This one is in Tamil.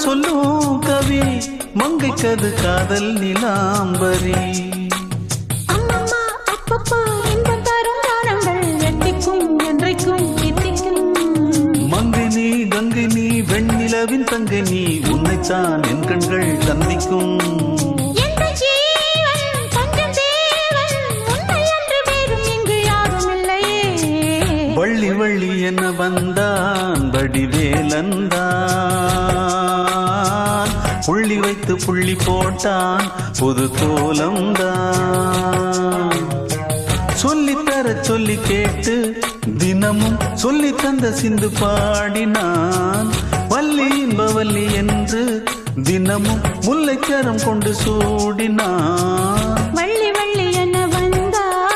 சொல்லும் கவி மங்கைக்கது காதல் நிலாம்பரி. அம்மம்மா அப்பப்பா இன்பம் தரும் காலங்கள் எட்டிக்கும் என்றைக்கும் எட்டிக்கும். மங்கினி கங்கினி வெண்ணிலவின் தங்கினி உன்னைத்தான் என் கண்கள் சந்திக்கும். வள்ளி வள்ளி என்ன வந்தான் வடிவேலந்தான், புள்ளி வைத்து புள்ளி போட்டான் புது கோலம்தான். சொல்லித்தர சொல்லி கேட்டு தினமும் சொல்லி தந்த சிந்து பாடினான். வள்ளி இன்பவல்லி என்று தினமும் முல்லைக்கரம் கொண்டு சூடினான்.